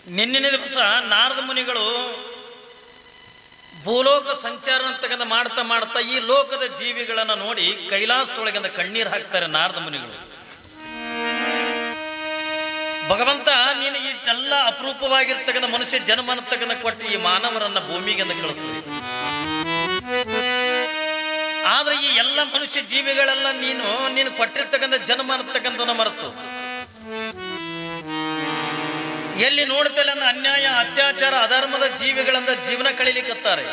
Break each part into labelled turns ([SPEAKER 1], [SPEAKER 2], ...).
[SPEAKER 1] ನಿನ್ನಿನ ದಿವಸ ನಾರದ ಮುನಿಗಳು ಭೂಲೋಕ ಸಂಚಾರ ಅಂತಕ್ಕಂಥ ಮಾಡ್ತಾ ಮಾಡ್ತಾ ಈ ಲೋಕದ ಜೀವಿಗಳನ್ನು ನೋಡಿ ಕೈಲಾಸದೊಳಗಿಂದ ಕಣ್ಣೀರು ಹಾಕ್ತಾರೆ ನಾರದ ಮುನಿಗಳು. ಭಗವಂತ ನೀನು ಇಷ್ಟೆಲ್ಲ ಅಪರೂಪವಾಗಿರ್ತಕ್ಕಂಥ ಮನುಷ್ಯ ಜನ್ಮ ಅನ್ನತಕ್ಕಂಥ ಕೊಟ್ಟು ಈ ಮಾನವರನ್ನ ಭೂಮಿಗೆ ಕಳಿಸ್ತೀವಿ, ಆದ್ರೆ ಈ ಎಲ್ಲ ಮನುಷ್ಯ ಜೀವಿಗಳೆಲ್ಲ ನೀನು ಕೊಟ್ಟಿರ್ತಕ್ಕಂಥ ಜನ್ಮ ಅನ್ನತಕ್ಕಂಥ ಮರೆತು ಎಲ್ಲಿ ನೋಡ್ತೇನೆ ಅಂದ್ರೆ ಅನ್ಯಾಯ ಅತ್ಯಾಚಾರ ಅಧರ್ಮದ ಜೀವಿಗಳಿಂದ ಜೀವನ ಕಳೀಲಿಕ್ಕತ್ತಾರೆ.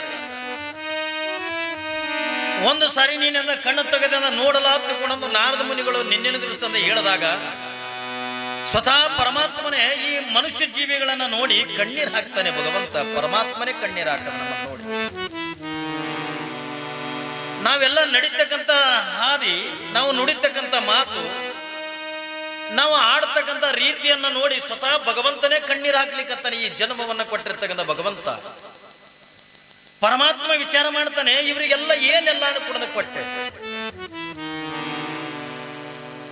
[SPEAKER 1] ಒಂದು ಸಾರಿ ನೀನಿಂದ ಕಣ್ಣು ತೆಗೆದ ನೋಡಲಾತುಕೊಂಡು ನಾರದ ಮುನಿಗಳು ನಿನ್ನಿನ ದಿವಸದಿಂದ ಹೇಳಿದಾಗ ಸ್ವತಃ ಪರಮಾತ್ಮನೇ ಈ ಮನುಷ್ಯ ಜೀವಿಗಳನ್ನ ನೋಡಿ ಕಣ್ಣೀರು ಹಾಕ್ತಾನೆ. ಭಗವಂತ ಪರಮಾತ್ಮನೇ ಕಣ್ಣೀರು ಹಾಕ್ತಾನೆ ನಮ್ಮನ್ನು ನೋಡಿ. ನಾವೆಲ್ಲ ನಡೀತಕ್ಕಂಥ ಹಾದಿ, ನಾವು ನುಡಿತಕ್ಕಂಥ ಮಾತು, ನಾವು ಆಡ್ತಕ್ಕಂಥ ರೀತಿಯನ್ನ ನೋಡಿ ಸ್ವತಃ ಭಗವಂತನೇ ಕಣ್ಣೀರು ಹಾಕ್ಲಿಕ್ಕತ್ತಾನೆ. ಈ ಜನ್ಮವನ್ನ ಕೊಟ್ಟಿರ್ತಕ್ಕಂಥ ಭಗವಂತ ಪರಮಾತ್ಮ ವಿಚಾರ ಮಾಡ್ತಾನೆ, ಇವರಿಗೆಲ್ಲ ಏನೆಲ್ಲ ಕೂಡ ಕೊಟ್ಟೆ.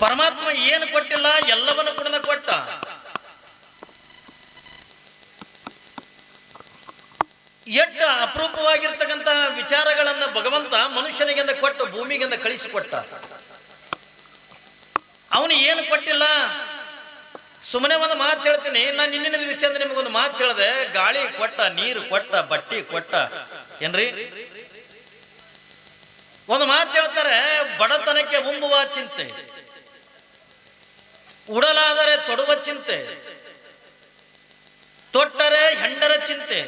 [SPEAKER 1] ಪರಮಾತ್ಮ ಏನು ಕೊಟ್ಟಿಲ್ಲ, ಎಲ್ಲವನ್ನು ಕೂಡ ಕೊಟ್ಟ. ಎಷ್ಟು ಅಪರೂಪವಾಗಿರ್ತಕ್ಕಂಥ ವಿಚಾರಗಳನ್ನ ಭಗವಂತ ಮನುಷ್ಯನಿಗೆಂದ ಕೊಟ್ಟು ಭೂಮಿಗೆಂದ ಕಳಿಸಿಕೊಟ್ಟ. ಅವನು ಏನು ಕೊಟ್ಟಿಲ್ಲ. ಸುಮ್ಮನೆ ಒಂದು ಮಾತು ಹೇಳ್ತೀನಿ, ನಾನು ನಿನ್ನಿನ ದಿವಸ ಅಂದ್ರೆ ನಿಮಗೊಂದು ಮಾತು ಹೇಳಿದೆ. ಗಾಳಿ ಕೊಟ್ಟ, ನೀರು ಕೊಟ್ಟ, ಬಟ್ಟಿ ಕೊಟ್ಟ. ಏನ್ರಿ ಒಂದು ಮಾತು ಹೇಳ್ತಾರೆ, ಬಡತನಕ್ಕೆ ಉಂಬುವ ಚಿಂತೆ, ಉಡಲಾದರೆ ತೊಡುವ ಚಿಂತೆ, ತೊಟ್ಟರೆ ಹೆಂಡರ ಚಿಂತೆ,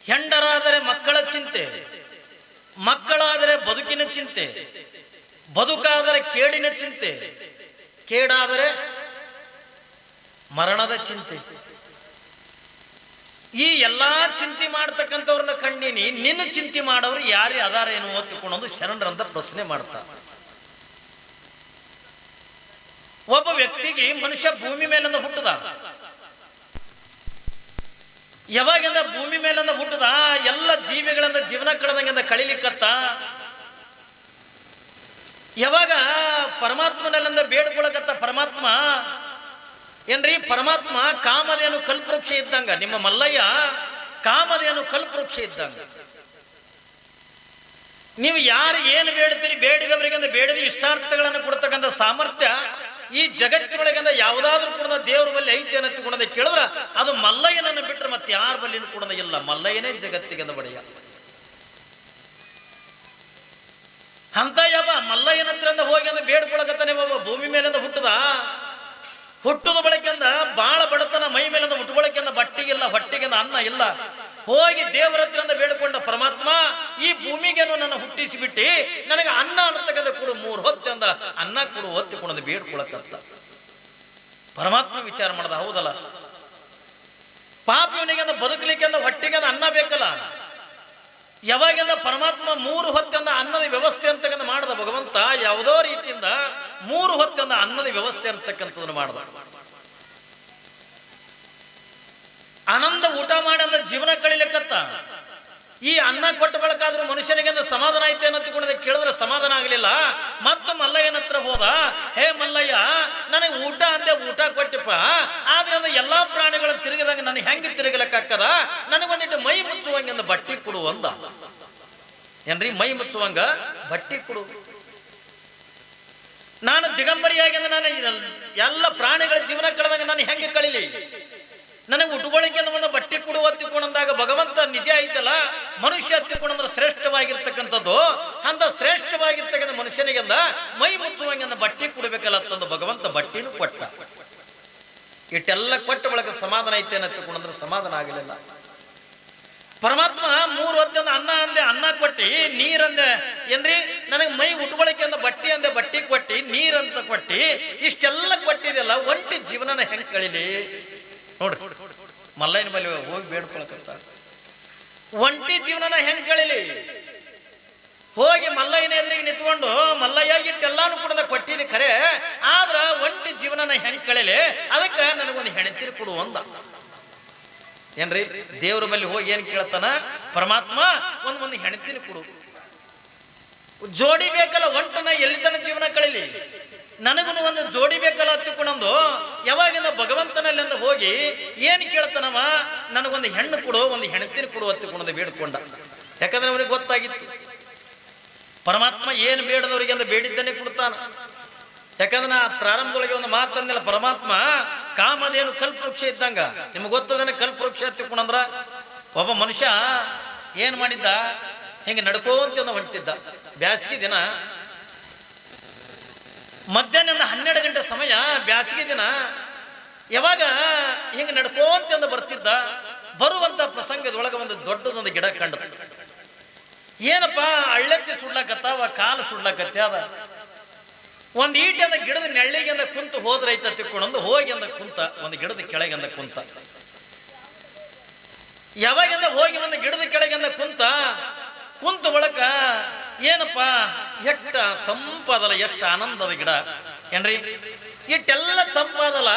[SPEAKER 1] ಹೆಂಡರಾದರೆ ಮಕ್ಕಳ ಚಿಂತೆ, ಮಕ್ಕಳಾದರೆ ಬದುಕಿನ ಚಿಂತೆ, ಬದುಕಾದರೆ ಕೇಡಿನ ಚಿಂತೆ, ಕೇಡಾದರೆ ಮರಣದ ಚಿಂತೆ. ಈ ಎಲ್ಲಾ ಚಿಂತೆ ಮಾಡ್ತಕ್ಕಂಥವ್ರನ್ನ ಕಂಡೀನಿ. ನಿನ್ನ ಚಿಂತೆ ಮಾಡೋರು ಯಾರೇ ಅದಾರ ಏನು ಒತ್ತುಕೊಂಡು ಶರಣರಂತ ಪ್ರಶ್ನೆ ಮಾಡ್ತಾರೆ. ಒಬ್ಬ ವ್ಯಕ್ತಿಗೆ ಮನುಷ್ಯ ಭೂಮಿ ಮೇಲಿಂದ ಹುಟ್ಟದ. ಯಾವಾಗಿಂದ ಭೂಮಿ ಮೇಲಿಂದ ಹುಟ್ಟದ ಎಲ್ಲ ಜೀವಿಗಳಿಂದ ಜೀವನ ಕಳೆದಂಗಿಂದ ಕಳಿಲಿಕ್ಕತ್ತ. ಯಾವಾಗ ಪರಮಾತ್ಮನಲ್ಲಿಂದ ಬೇಡ್ಕೊಳಕತ್ತ ಪರಮಾತ್ಮ ಏನ್ರಿ, ಪರಮಾತ್ಮ ಕಾಮಧೇನು ಕಲ್ಪವೃಕ್ಷ ಇದ್ದಂಗ, ನಿಮ್ಮ ಮಲ್ಲಯ್ಯ ಕಾಮಧೇನು ಕಲ್ಪವೃಕ್ಷ ಇದ್ದಂಗ. ನೀವು ಯಾರು ಏನು ಬೇಡ್ತೀರಿ, ಬೇಡಿದವರಿಗಂದ ಬೇಡದ ಇಷ್ಟಾರ್ಥಗಳನ್ನು ಕೊಡ್ತಕ್ಕಂಥ ಸಾಮರ್ಥ್ಯ ಈ ಜಗತ್ತಿನೊಳಗಿಂದ ಯಾವುದಾದ್ರೂ ಕೂಡ ದೇವ್ರ ಬಲ್ಲಿ ಐತಿ ಅನ್ನತ್ತಿಕೊಂಡ ಕೇಳಿದ್ರ ಅದು ಮಲ್ಲಯ್ಯನನ್ನು ಬಿಟ್ಟರೆ ಮತ್ತೆ ಯಾರ ಬಲ್ಲಿನೂ ಕೂಡ ಇಲ್ಲ. ಮಲ್ಲಯ್ಯನೇ ಜಗತ್ತಿಗೆಂದ ಬಡೆಯ. ಅಂತ ಯಾವ ಮಲ್ಲಯ್ಯನ ಹತ್ರ ಹೋಗಿ ಅಂದ ಬೇಡ್ಕೊಳಕತ್ತಾನೆ. ಬಾಬಾ ಭೂಮಿ ಮೇಲಿಂದ ಹುಟ್ಟದ, ಹುಟ್ಟದ ಬಳಕೆಂದ ಬಾಳ ಬಡತನ, ಮೈ ಮೇಲಿಂದ ಹುಟ್ಟುಗೊಳಕೆಂದ ಬಟ್ಟಿಗಿಲ್ಲ, ಹೊಟ್ಟಿಗೆಂದ ಅನ್ನ ಇಲ್ಲ. ಹೋಗಿ ದೇವರ ಹತ್ರ ಬೇಡ್ಕೊಂಡ ಪರಮಾತ್ಮ, ಈ ಭೂಮಿಗೇನು ನನ್ನ ಹುಟ್ಟಿಸಿಬಿಟ್ಟು ನನಗೆ ಅನ್ನ ಅನ್ನತಕ್ಕಂಥ ಕೊಡು, 3 ಹೊತ್ತಂದ ಅನ್ನ ಕೊಡು ಹೊತ್ತಿಕೊಂಡ ಬೇಡ್ಕೊಳಕತ್ತ. ಪರಮಾತ್ಮ ವಿಚಾರ ಮಾಡದ, ಹೌದಲ್ಲ, ಪಾಪ ಇವನಿಗೆಂದ ಬದುಕಲಿಕ್ಕೆಂದ ಹೊಟ್ಟಿಗೆಂದ ಅನ್ನ ಬೇಕಲ್ಲ. ಯಾವಾಗಿಂದ ಪರಮಾತ್ಮ 3 ಹೊತ್ತಂದ ಅನ್ನದ ವ್ಯವಸ್ಥೆ ಅಂತಕ್ಕಂಥ ಮಾಡದ ಭಗವಂತ, ಯಾವುದೋ ರೀತಿಯಿಂದ 3 ಹೊತ್ತಂದ ಅನ್ನದ ವ್ಯವಸ್ಥೆ ಅಂತಕ್ಕಂಥದನ್ನು ಮಾಡದ. ಆನಂದ ಊಟ ಮಾಡಿ ಅಂದ ಜೀವನ ಕಳಿಲಿಕ್ಕತ್ತ. ಈ ಅನ್ನ ಕೊಟ್ಟ ಬಳಕಾದ್ರೂ ಮನುಷ್ಯನಿಗೆ ಸಮಾಧಾನ ಐತೆ ಅನ್ನತ್ಕೊಂಡ ಕೇಳಿದ್ರೆ ಸಮಾಧಾನ ಆಗಲಿಲ್ಲ. ಮತ್ತು ಮಲ್ಲಯ್ಯನ ಹತ್ರ ಹೋದ. ಹೇ ಮಲ್ಲಯ್ಯ, ನನಗೆ ಊಟ ಅಂದೆ, ಊಟ ಕೊಟ್ಟಿಪ್ಪ, ಆದ್ರೆ ಅಂದ ಎಲ್ಲಾ ಪ್ರಾಣಿಗಳು ತಿರುಗಿದಂಗ ನನಗೆ ಹೆಂಗೆ ತಿರುಗಲಕ್ಕಾಗ್ತದ, ನನಗೊಂದಿಟ್ಟು ಮೈ ಮುಚ್ಚುವಂಗ ಬಟ್ಟಿ ಕೊಡು ಅಂದ. ಏನ್ರಿ, ಮೈ ಮುಚ್ಚುವಂಗ ಬಟ್ಟಿ ಕೊಡು. ನಾನು ದಿಗಂಬರಿಯಾಗಿ ಅಂದ್ರೆ ನಾನು ಎಲ್ಲ ಪ್ರಾಣಿಗಳ ಜೀವನ ಕಳೆದಂಗ ನಾನು ಹೆಂಗೆ ಕಳಿಲಿ, ನನಗೆ ಉಟ್ಕೊಳ್ಳಿಕ್ಕೆ ಒಂದು ಬಟ್ಟೆ ಕೊಡು ಹತ್ತಿಕೊಂಡಂದಾಗ ಭಗವಂತ ನಿಜ ಐತಲ್ಲ, ಮನುಷ್ಯ ಹತ್ತಿಕೊಂಡ್ರೆ ಶ್ರೇಷ್ಠವಾಗಿರ್ತಕ್ಕಂಥದ್ದು. ಅಂತ ಶ್ರೇಷ್ಠವಾಗಿರ್ತಕ್ಕಂಥ ಮನುಷ್ಯನಿಗೆಂದ ಮೈ ಮುಚ್ಚುವಂಗೆ ಬಟ್ಟೆ ಕೊಡ್ಬೇಕಲ್ಲ ಅಂತಂದು ಭಗವಂತ ಬಟ್ಟಿನೂ ಕೊಟ್ಟ. ಇಟ್ಟೆಲ್ಲ ಕೊಟ್ಟ ಬಳಕ ಸಮಾಧಾನ ಐತೆ ಹತ್ತಿಕೊಂಡ್ರೆ ಸಮಾಧಾನ ಆಗಲಿಲ್ಲ. ಪರಮಾತ್ಮ 3 ಹೊತ್ತಂದ ಅನ್ನ ಅಂದೆ, ಅನ್ನ ಕೊಟ್ಟಿ, ನೀರಂದೆ ಏನ್ರಿ, ನನಗೆ ಮೈ ಉಟ್ಕೊಳ್ಳಿಕ್ಕೆ ಅಂದ ಬಟ್ಟೆ ಅಂದೆ, ಬಟ್ಟೆ ಕೊಟ್ಟಿ, ನೀರಂತ ಕೊಟ್ಟಿ, ಇಷ್ಟೆಲ್ಲ ಕೊಟ್ಟಿದೆಲ್ಲ ಒಂಟಿ ಜೀವನನ ಹೆಂಗೆ ಕಳಿಲಿ ನೋಡ್ರಿ. ಮಲ್ಲಯ್ಯನ ಬಳಿ ಹೋಗಿ ಬೇಡ್ಕೊಳಕತ್ತ. ಒಂಟಿ ಜೀವನನ ಹೆಂಗ್ ಕಳಿಲಿ? ಹೋಗಿ ಮಲ್ಲಯ್ಯನ ಎದುರಿಗೆ ನಿಂತ್ಕೊಂಡು, ಮಲ್ಲಯ್ಯ ಇಟ್ಟೆಲ್ಲಾನು ಕೂಡ ಕೊಟ್ಟಿದೆ ಖರೆ, ಆದ್ರ ಒಂಟಿ ಜೀವನನ ಹೆಂಗ್ ಕಳಿಲಿ, ಅದಕ್ಕೆ ನನಗೊಂದು ಹೆಣತಿರಿ ಕೊಡು ಅಂದ. ಏನ್ರಿ, ದೇವ್ರ ಬಳಿ ಹೋಗಿ ಏನ್ ಕೇಳ್ತಾನ ಪರಮಾತ್ಮ, ಒಂದು ಹೆಣತಿರಿ ಕೊಡು. ಜೋಡಿ ಬೇಕಲ್ಲ, ಒಂಟನ ಎಲ್ಲಿ ತನ ಜೀವನ ಕಳಿಲಿ. ನನಗೂ ಒಂದು ಜೋಡಿ ಬೇಕಲ್ಲ ಹತ್ತಿಕೊಂಡಂದು ಯಾವಾಗಿಂದ ಭಗವಂತನಲ್ಲಿಂದ ಹೋಗಿ ಏನು ಕೇಳ್ತಾನವ, ನನಗೊಂದು ಹೆಣ್ಣು ಕೊಡು, ಒಂದು ಹೆಣ್ತಿನ ಕೊಡು ಹತ್ತಿಕೊಂಡಂದು ಬೇಡ್ಕೊಂಡ. ಯಾಕಂದ್ರೆ ಅವನಿಗೆ ಗೊತ್ತಾಗಿತ್ತು ಪರಮಾತ್ಮ ಏನು ಬೇಡದವರಿಗೆ ಅಂತ ಬೇಡಿದ್ದನ್ನೇ ಕೊಡ್ತಾನ. ಯಾಕಂದ್ರೆ ನಾ ಪ್ರಾರಂಭದೊಳಗೆ ಒಂದು ಮಾತಂದಿಲ್ಲ, ಪರಮಾತ್ಮ ಕಾಮದೇನು ಕಲ್ಪವೃಕ್ಷ ಇದ್ದಂಗ. ನಿಮ್ಗೆ ಗೊತ್ತದೇನೆ ಕಲ್ಪವೃಕ್ಷ ಹತ್ತಿಕೊಂಡಂದ್ರ ಒಬ್ಬ ಮನುಷ್ಯ ಏನು ಮಾಡಿದ್ದ, ಹಿಂಗೆ ನಡ್ಕೋಂತ ಹೊಂಟಿದ್ದ. ಬ್ಯಾಸಿಗೆ ದಿನ ಮಧ್ಯಾಹ್ನದಿಂದ 12 ಗಂಟೆ ಸಮಯ, ಬ್ಯಾಸಿಗೆ ದಿನ. ಯಾವಾಗ ಹಿಂಗೆ ನಡ್ಕೋಂತ ಬರ್ತಿದ್ದ, ಬರುವಂತ ಪ್ರಸಂಗದೊಳಗೆ ಒಂದು ದೊಡ್ಡದೊಂದು ಗಿಡ ಕಂಡ. ಏನಪ್ಪ ಹಳ್ಳೆತ್ತಿ ಸುಡ್ಲಾಕತ್ತಾವ, ಕಾಲು ಸುಡ್ಲಾಕತ್ತೆ. ಅದ ಒಂದು ಈಟೆಂದ ಗಿಡದ ನೆಳ್ಳಿಗೆ ಅಂದ ಕುಂತು ಹೋದ್ರೈತ ತಿಕ್ಕೊಂಡು ಹೋಗಿ ಅಂದ ಕುಂತ, ಒಂದು ಗಿಡದ ಕೆಳಗೆ ಅಂದ ಕುಂತ. ಯಾವಾಗಿಂದ ಹೋಗಿ ಒಂದು ಗಿಡದ ಕೆಳಗೆ ಅಂದ ಕುಂತ ಬಳಕ ಏನಪ್ಪ ಎಷ್ಟ ತಂಪಾದಲ್ಲ, ಎಷ್ಟು ಆನಂದದ ಗಿಡ ಏನ್ರಿ. ಇಟ್ಟೆಲ್ಲ ತಂಪಾದಲ್ಲ,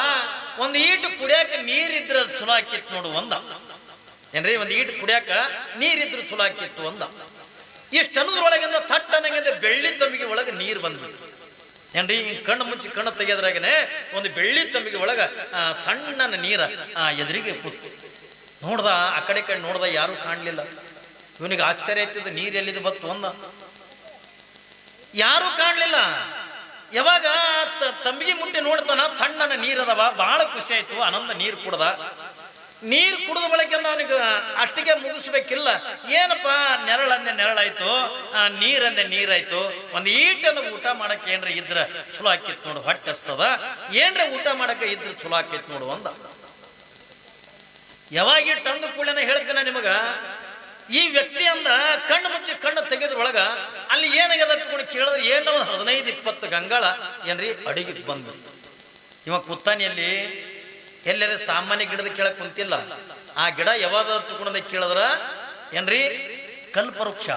[SPEAKER 1] ಒಂದು ಈಟು ಕುಡಿಯಾಕ ನೀರಿದ್ರ ಚಲೋ ಆಕಿತ್ತು ನೋಡು ಒಂದ ಏನ್ರಿ. ಒಂದು ಈಟು ಕುಡಿಯಾಕ ನೀರಿದ್ರು ಚಲೋ ಆಕಿತ್ತು ಒಂದ. ಇಷ್ಟು ಅನ್ನೋದ್ರೊಳಗಿಂದ ತಟ್ಟನಂಗಿಂದ ಬೆಳ್ಳಿ ತಂಬಿಗೆ ಒಳಗೆ ನೀರು ಬಂದ್ಬಿಟ್ಟು ಏನ್ರಿ. ಕಣ್ಣು ಮುಚ್ಚಿ ಕಣ್ಣು ತೆಗೆಯೋದ್ರಾಗನೆ ಒಂದು ಬೆಳ್ಳಿ ತಂಬಿಗೆ ಒಳಗ ತಣ್ಣನ ನೀರ ಎದುರಿಗೆ ಕೂತು ನೋಡ್ದ. ಆ ಕಡೆ ನೋಡ್ದ, ಯಾರು ಕಾಣಲಿಲ್ಲ. ಇವನಿಗೆ ಆಶ್ಚರ್ಯ ಆಯ್ತದ, ನೀರು ಎಲ್ಲಿದು ಬತ್ತು ಒಂದ, ಯಾರು ಕಾಣಲಿಲ್ಲ. ಯಾವಾಗ ತಂಬಿಗೆ ಮುಟ್ಟಿ ನೋಡ್ತಾನ, ತಣ್ಣನ ನೀರದವ. ಬಹಳ ಖುಷಿ ಆಯ್ತು, ಆನಂದ. ನೀರು ಕುಡ್ದ. ನೀರು ಕುಡಿದ ಬಳಕೆಂದ ಅವನಿಗೆ ಅಷ್ಟಿಗೆ ಮುಗಿಸ್ಬೇಕಿಲ್ಲ. ಏನಪ್ಪ ನೆರಳಂದೆ ನೆರಳಾಯ್ತು, ನೀರಂದೆ ನೀರಾಯ್ತು. ಒಂದು ಈಟಂದ ಊಟ ಮಾಡಕ್ಕೆ ಏನ್ರ ಇದ್ರ ಚಲೋ ಆಕಿತ್ತು ನೋಡು, ಹೊಟ್ಟೆ ಹಸ್ತದ. ಏನ್ರ ಊಟ ಮಾಡಕ್ಕೆ ಇದ್ರ ಚಲೋ ಆಕಿತ್ತು ನೋಡು ಒಂದ. ಯಾವಾಗ ಇಟ್ಟಂದು ಕೂಡನ ಹೇಳ್ತೇನೆ ನಿಮಗ, ಈ ವ್ಯಕ್ತಿ ಅಂದ ಕಣ್ಣು ಮುಚ್ಚಿ ಕಣ್ಣು ತೆಗೆದ್ರೊಳಗ ಅಲ್ಲಿ ಏನಾಗ್ಯದ ತಗೊಂಡು ಕೇಳಿದ್ರೆ ಏನೋ 15-20 ಗಂಗಾಳ ಏನ್ರಿ ಅಡಿಗೆ ಬಂದ್ಬಿಡ್ತು. ಇವ ಕುತ್ತಾನಿಯಲ್ಲಿ ಎಲ್ಲರ ಸಾಮಾನ್ಯ ಗಿಡದ ಕೆಳಗೆ ಕುಂತಿಲ್ಲ. ಆ ಗಿಡ ಯಾವಾಗ ತಗೊಂಡ ಕೇಳಿದ್ರ ಏನ್ರಿ ಕಲ್ಪವೃಕ್ಷ.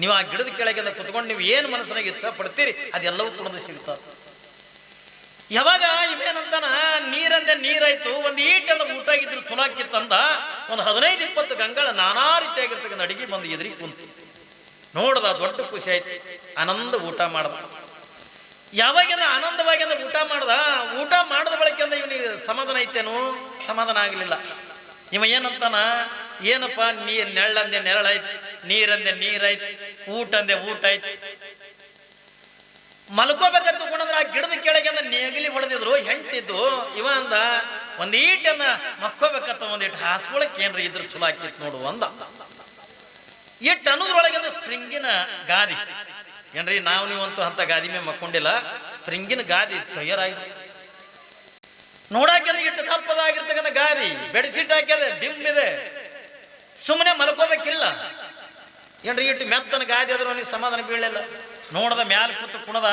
[SPEAKER 1] ನೀವು ಆ ಗಿಡದ ಕೆಳಗೆ ಕುತ್ಕೊಂಡು ನೀವು ಏನು ಮನಸ್ಸಿನಾಗ ಇಚ್ಛಾ ಪಡ್ತೀರಿ ಅದೆಲ್ಲವೂ ಕುಣದ ಸಿಗ್ತಾವ. ಯಾವಾಗ ಇವೇನಂತಾನ, ನೀರಂದೆ ನೀರಾಯ್ತು, ಒಂದು ಈಟಂದ ಊಟ ಆಗಿದ್ರು ಚಲೋ ಆಕಿತ್ತಂದ. ಒಂದು 15-20 ಗಂಗಾಳ ನಾನಾ ರೀತಿಯಾಗಿರ್ತಕ್ಕಂಥ ಅಡಿಗೆ ಬಂದು ಎದುರಿಗೆ ಕುಂತು ನೋಡ್ದ. ದೊಡ್ಡ ಖುಷಿ ಆಯ್ತು, ಆನಂದ ಊಟ ಮಾಡ್ದ. ಯಾವಾಗಿಂದ ಆನಂದವಾಗಿಂದ ಊಟ ಮಾಡ್ದ. ಊಟ ಮಾಡಿದ ಬಳಕೆಂದ ಇವನಿಗೆ ಸಮಾಧಾನ ಐತೇನು, ಸಮಾಧಾನ ಆಗಲಿಲ್ಲ. ಇವ ಏನಂತಾನ, ಏನಪ್ಪ ನೆರಳಂದೆ ನೆರಳಾಯ್ತು, ನೀರಂದೆ ನೀರಾಯ್ತು, ಊಟ ಅಂದೆ ಊಟ ಆಯ್ತು. ಮಲ್ಕೋಬೇಕಂತ ತಗೊಂಡ್ರೆ ಆ ಗಿಡದ ಕೆಳಗೆ ನೇಗಿಲಿ ಹೊಡೆದಿದ್ರು, ಹೆಂಟಿದ್ದು. ಇವ ಅಂದ, ಒಂದು ಈಟನ್ನ ಮಕ್ಕೋಬೇಕಂತ ಒಂದಿಟ್ಟು ಹಾಸ್ಕೊಳಕ್ಕೆ ಏನ್ರಿ ಇದ್ರ ಚಲೋ ಆಕಿತ್ತು ನೋಡು ಒಂದ. ಇಟ್ಟು ಅನ್ನೋದ್ರೊಳಗೆ ಸ್ಪ್ರಿಂಗಿನ ಗಾದಿ ಏನ್ರಿ. ನಾವು ನೀವಂತೂ ಅಂತ ಗಾದಿ ಮೇಲೆ ಮಕ್ಕೊಂಡಿಲ್ಲ. ಸ್ಪ್ರಿಂಗಿನ ಗಾದಿ ತಯಾರಾಗಿ ನೋಡಾಕ ಇಟ್ಟು ದಪ್ಪದಾಗಿರ್ತಕ್ಕಂಥ ಗಾದಿ, ಬೆಡ್ಶೀಟ್ ಹಾಕ್ಯದೆ, ದಿಮ್ಮಿದೆ. ಸುಮ್ಮನೆ ಮಲ್ಕೋಬೇಕಿಲ್ಲ ಏನ್ರಿ. ಇಟ್ಟು ಮೆತ್ತನ ಗಾದಿ ಆದ್ರೂ ಅವನಿಗೆ ಸಮಾಧಾನ ಬೀಳಲಿಲ್ಲ. ನೋಡದ ಮ್ಯಾಲ ಕೂತು ಕುಣದ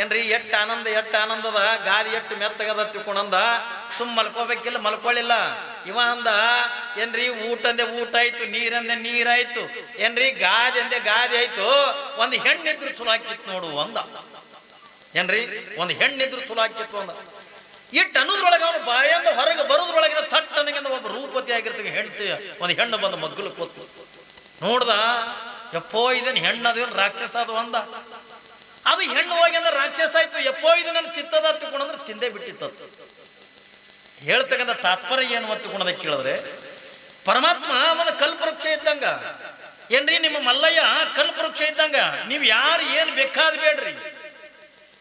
[SPEAKER 1] ಏನ್ರಿ. ಎಷ್ಟು ಆನಂದ, ಎಷ್ಟು ಆನಂದದ. ಗಾದಿ ಎಷ್ಟು ಮೆತ್ತಗದ ತಿಳ್ಕೊಂಡ. ಸುಮ್ಮ ಮಲ್ಕೋಬೇಕಿಲ್ಲ, ಮಲ್ಕೊಳ್ಳಿಲ್ಲ. ಇವ ಅಂದ ಏನ್ರಿ, ಊಟ ಅಂದೆ ಊಟ ಆಯ್ತು, ನೀರಂದೆ ನೀರಾಯ್ತು ಏನ್ರಿ, ಗಾದಿ ಅಂದೆ ಗಾದಿ ಆಯ್ತು. ಒಂದು ಹೆಣ್ಣಿದ್ರು ಚಲೋ ಆಕಿತ್ತು ನೋಡು ಒಂದ ಏನ್ರಿ. ಒಂದು ಹೆಣ್ಣಿದ್ರು ಚಲೋ ಆಕಿತ್ತು ಒಂದ. ಇಟ್ಟು ಅನ್ನೋದ್ರೊಳಗೆ ಅವನು ಬಾಯಿಂದ ಹೊರಗೆ ಬರೋದ್ರೊಳಗಿನ ತಟ್ಟನಿಂದ ಒಬ್ಬ ರೂಪತಿ ಆಗಿರ್ತಕ್ಕ ಹೆಣ್ತಿ ಒಂದು ಹೆಣ್ಣು ಬಂದು ಮಗ್ಗಲು ಕೂತು ನೋಡ್ದ. ಎಪ್ಪೋ ಇದನ್ನು ಹೆಣ್ಣದೇನು ರಾಕ್ಷಸ ಅದು ಅಂದ. ಅದು ಹೆಣ್ಣು ಹೋಗಿ ಅಂದ್ರೆ ರಾಕ್ಷಸ ಆಯ್ತು. ಎಪ್ಪೋ ಇದು ನನ್ನ ತಿತ್ತದ ಹತ್ತುಕೊಂಡ್ರೆ ತಿಂದೇ ಬಿಟ್ಟಿತ್ತು. ಹೇಳ್ತಕ್ಕಂಥ ತಾತ್ಪರ್ಯ ಏನು ಹತ್ತುಕೊಂಡದ ಕೇಳಿದ್ರೆ, ಪರಮಾತ್ಮ ಒಂದು ಕಲ್ಪವೃಕ್ಷ ಇದ್ದಂಗ ಏನ್ರಿ. ನಿಮ್ಮ ಮಲ್ಲಯ್ಯ ಕಲ್ಪವೃಕ್ಷ ಇದ್ದಂಗ. ನೀವು ಯಾರು ಏನು ಬೇಕಾದ ಬೇಡ್ರಿ,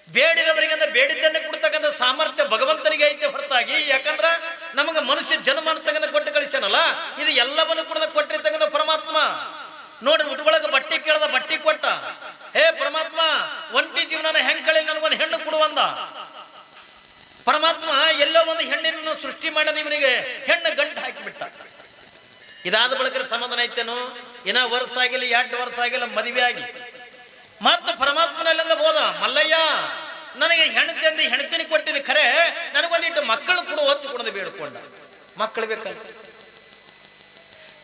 [SPEAKER 1] ಬೇಡಿದವರಿಗೆ ಅಂದ್ರೆ ಬೇಡಿದ್ದನ್ನೇ ಕೊಡ್ತಕ್ಕಂಥ ಸಾಮರ್ಥ್ಯ ಭಗವಂತನಿಗೆ ಐತೆ ಹೊರತಾಗಿ. ಯಾಕಂದ್ರ ನಮಗೆ ಮನುಷ್ಯ ಜನ್ಮ ಅಂತಕ್ಕಂಥ ಕೊಟ್ಟು ಕಳಿಸ್ಯಾನಲ್ಲ, ಇದು ಎಲ್ಲವನ್ನು ಕೂಡ ಕೊಟ್ಟಿರ್ತಕ್ಕಂಥ ಪರಮಾತ್ಮ. ನೋಡ್ರಿ, ಉಟ್ಕೊಳಗ ಬಟ್ಟೆ ಕೇಳ್ದ, ಬಟ್ಟೆ ಕೊಟ್ಟ. ಹೇ ಪರಮಾತ್ಮ, ಒಂಟಿ ಜೀವನ ಹೆಂಗ್ ಕಳಿ, ನನಗೊಂದು ಹೆಣ್ಣು ಕೊಡುವಂದ. ಪರಮಾತ್ಮ ಎಲ್ಲೋ ಒಂದು ಹೆಣ್ಣಿನ ಸೃಷ್ಟಿ ಮಾಡದ ಇವನಿಗೆ ಹೆಣ್ಣು ಗಂಟು ಹಾಕಿಬಿಟ್ಟ. ಇದಾದ ಬಳಿಕ ಸಮಾಧಾನ ಐತೇನು. ಇನ್ನ ವರ್ಷ ಆಗಿಲ್ಲ, 2 ವರ್ಷ ಆಗಿಲ್ಲ, ಮದುವೆ ಆಗಿ ಮತ್ತು ಪರಮಾತ್ಮನಲ್ಲಿಂದ ಬೋದ, ಮಲ್ಲಯ್ಯ ನನಗೆ ಹೆಣ್ತಿ ಹೆಣ್ತಿನಿ ಕೊಟ್ಟಿದ್ದು ಖರೆ, ನನಗೊಂದಿಟ್ಟು ಮಕ್ಕಳು ಕೂಡ ಹೊತ್ತು ಕೊಡೋದು ಬೇಡ್ಕೊಂಡ. ಮಕ್ಕಳು ಬೇಕಲ್ಲ.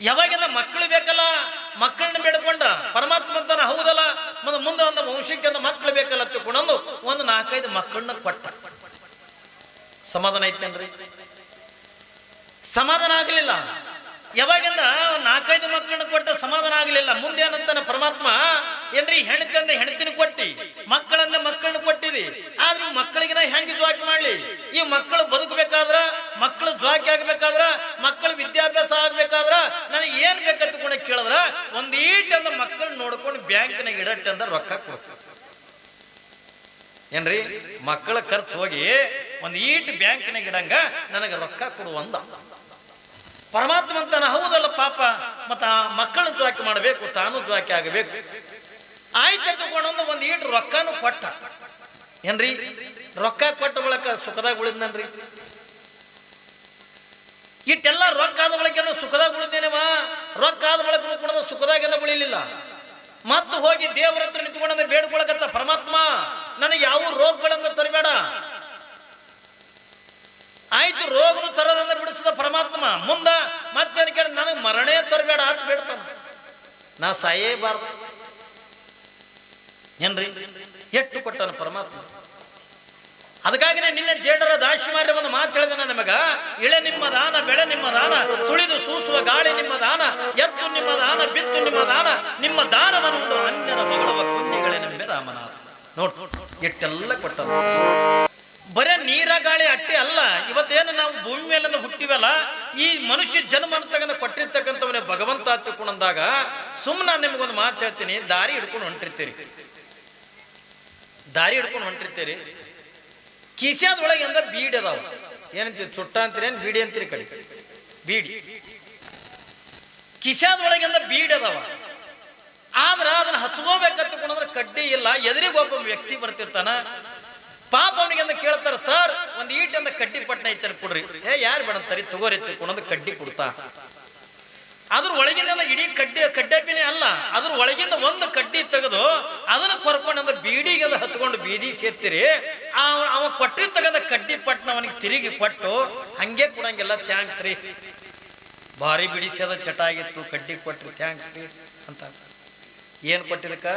[SPEAKER 1] ಯಾವಾಗಿಂದ ಮಕ್ಕಳು ಬೇಕಲ್ಲ, ಮಕ್ಕಳನ್ನ ಬೇಡ್ಕೊಂಡ. ಪರಮಾತ್ಮ ಅಂತಾನ ಹೌದಲ್ಲ, ಮುಂದೆ ಒಂದು ವಂಶಕ್ಕೆ ಮಕ್ಕಳು ಬೇಕಲ್ಲ ತಿಳ್ಕೊಂಡು ಒಂದು 4-5 ಮಕ್ಕಳನ್ನ ಕೊಟ್ಟ. ಸಮಾಧಾನ ಐತೇನ್ರಿ? ಸಮಾಧಾನ ಆಗಲಿಲ್ಲ. ಯಾವಾಗಿಂದ 4-5 ಮಕ್ಕಳನ್ನ ಕೊಟ್ಟ ಸಮಾಧಾನ ಆಗಲಿಲ್ಲ. ಮುಂದೆ ಏನಂತಾನೆ ಪರಮಾತ್ಮ, ಏನ್ರಿ ಹೆಣ್ತಿ ಅಂದ ಹೆಣ್ತಿನ ಕೊಟ್ಟಿ, ಮಕ್ಕಳಂದ ಮಕ್ಕಳನ್ನ ಕೊಟ್ಟಿದಿ, ಆದ್ರೆ ಮಕ್ಕಳಿಗೆ ನಾ ಹೆಂಗೆ ಜ್ವಾಕಿ ಮಾಡ್ಲಿ? ಈ ಮಕ್ಕಳು ಬದುಕಬೇಕಾದ್ರ, ಮಕ್ಕಳು ಜ್ವಾಕಿ ಆಗ್ಬೇಕಾದ್ರ, ಮಕ್ಕಳ ವಿದ್ಯಾಭ್ಯಾಸ ಆಗ್ಬೇಕಾದ್ರ ನನಗೆ ಏನ್ ಬೇಕಂತ ಕೂಡ ಕೇಳಿದ್ರ ಒಂದೀಟಂದ ಮಕ್ಕಳನ್ನ ನೋಡ್ಕೊಂಡು ಬ್ಯಾಂಕ್ನಾಗ ಇಡಟ್ಟಂದ ರೊಕ್ಕ ಕೊಡ್ತಾರೆ. ಏನ್ರಿ ಮಕ್ಕಳ ಖರ್ಚು ಹೋಗಿ ಒಂದ್ ಈಟ್ ಬ್ಯಾಂಕ್ನಾಗ ಇಡಂಗ ನನಗೆ ರೊಕ್ಕ ಕೊಡುವಂದ ಪರಮಾತ್ಮ ಅಂತಾನ. ಹೌದಲ್ಲ ಪಾಪ, ಮತ್ತ ಮಕ್ಕಳನ್ನ ಜ್ವಾಕಿ ಮಾಡಬೇಕು, ತಾನು ಜ್ವಾಕಿ ಆಗಬೇಕು. ಆಯ್ತು ತಗೊಂಡು ಒಂದ್ ಈಟ್ ರೊಕ್ಕನು ಕೊಟ್ಟ. ಏನ್ರಿ ರೊಕ್ಕ ಕೊಟ್ಟ ಬಳಕ ಸುಖದಾಗ ಉಳಿದ್ನನ್ರಿ. ಇಟ್ಟೆಲ್ಲ ರೊಕ್ಕ ಆದ ಬಳಕ ಸುಖದಾಗ ಉಳಿದೇನೇವ, ರೊಕ್ಕ ಆದ ಬಳಕ ಕೂಡ ಸುಖದಾಗೆಲ್ಲ ಉಳಿಲಿಲ್ಲ. ಮತ್ತು ಹೋಗಿ ದೇವರ ಹತ್ರ ನಿಂತ್ಕೊಂಡ ಬೇಡ್ಕೊಳಕತ್ತ, ಪರಮಾತ್ಮ ನನಗೆ ಯಾವ ರೋಗಗಳನ್ನ ತರಬೇಡ. ಆಯ್ತು, ರೋಗನು ತರದಂದ ಬಿಡಿಸಿದ ಪರಮಾತ್ಮ. ಮುಂದ ಮತ್ತೇನು ಕೇಳ, ನನಗೆ ಮರಣೇ ತರಬೇಡ ಅಂತ ಬೇಡ್ತಾನ. ನಾ ಸಾಯೇಬಾರ್ದು. ಏನ್ರಿ ಎಷ್ಟು ಕೊಟ್ಟನ ಪರಮಾತ್ಮ. ಅದಕ್ಕಾಗಿನೇ ನಿನ್ನೆ ಜೇಡರ ದಾಶಿಮಾರ್ಯ ಒಂದು ಮಾತು ಹೇಳಿದ ನಮಗ, ಇಳೆ ನಿಮ್ಮ ದಾನ, ಬೆಳೆ ನಿಮ್ಮ ದಾನ, ಸುಳಿದು ಸೂಸುವ ಗಾಳಿ ನಿಮ್ಮ ದಾನ, ಎತ್ತು ನಿಮ್ಮ ದಾನ, ಬಿತ್ತು ನಿಮ್ಮ ದಾನ, ನಿಮ್ಮ ದಾನವನ್ನುಂಡು ಅನ್ಯರ ಮಗಳ ಕುಂಜಿಗಳೇ ನಂಬೆ ರಾಮನಾಥ. ನೋಡ್ ಎಷ್ಟೆಲ್ಲ ಕೊಟ್ಟನು. ಬರೇ ನೀರ ಗಾಳಿ ಅಟ್ಟೆ ಅಲ್ಲ, ಇವತ್ತೇನು ನಾವು ಭೂಮಿ ಮೇಲಿಂದ ಹುಟ್ಟಿವಲ್ಲ, ಈ ಮನುಷ್ಯ ಜನ್ಮ ಅಂತಕ್ಕಂಥ ಕೊಟ್ಟಿರ್ತಕ್ಕಂಥವನೇ ಭಗವಂತ ಹತ್ತಿಕೊಂಡಂದಾಗ ಸುಮ್ಮನೆ ನಾನು ನಿಮಗೊಂದು ಮಾತು ಹೇಳ್ತೀನಿ. ದಾರಿ ಹಿಡ್ಕೊಂಡು ಹೊಂಟಿರ್ತೀರಿ, ಕಿಸ್ಯಾದೊಳಗೆ ಅಂದ ಬೀಡಿ ಅದಾವ. ಏನಂತೀವಿ, ಚುಟ್ಟ ಅಂತೀರಿ, ಏನು ಬೀಡಿ ಅಂತೀರಿ? ಕಡೆ ಬೀಡಿ ಕಿಸ್ಯಾದೊಳಗೆ ಅಂದ ಬೀಡಿ ಅದಾವ. ಆದ್ರ ಅದನ್ನ ಹಚ್ಕೋಬೇಕಂತಕೊಂಡ್ರೆ ಕಡ್ಡಿ ಇಲ್ಲ. ಎದುರಿಗೆ ಒಬ್ಬ ವ್ಯಕ್ತಿ ಬರ್ತಿರ್ತಾನ, ಪಾಪ ಅವನಿಗೆ ಅಂತ ಕೇಳ್ತಾರ, ಸರ್ ಒಂದ್ ಈಟಂದ ಕಡ್ಡಿ ಪಟ್ನ ಐತೆ ಕೊಡ್ರಿ. ಯಾರು ಬೇಡಂತಾರಿ, ತಗೋರಿ ತಗೊಂಡು ಕಡ್ಡಿ ಕೊಡ್ತಾ. ಅದ್ರ ಒಳಗಿಂದ ಇಡೀ ಕಡ್ಡಪಿನೇ ಅಲ್ಲ, ಅದ್ರ ಒಳಗಿಂದ ಒಂದು ಕಡ್ಡಿ ತೆಗೆದು ಅದನ್ನ ಕೊರ್ಕೊಂಡು ಬೀಡಿಗೆ ಹಚ್ಕೊಂಡು ಬೀದಿ ಸೇರ್ತೀರಿ. ಅವ ಕೊಟ್ಟಿ ತಗದ ಕಡ್ಡಿ ಪಟ್ನ ಅವನಿಗೆ ತಿರುಗಿ ಕೊಟ್ಟು ಹಂಗೆ ಕೊಡಂಗಿಲ್ಲ, ಥ್ಯಾಂಕ್ಸ್ ರೀ, ಭಾರಿ ಬಿಡಿಸ್ಯದ ಚಟ ಆಗಿತ್ತು, ಕಡ್ಡಿ ಕೊಟ್ರಿ ಥ್ಯಾಂಕ್ಸ್ ರೀ ಅಂತ. ಏನ್ ಕೊಟ್ಟಿದಕ್ಕ?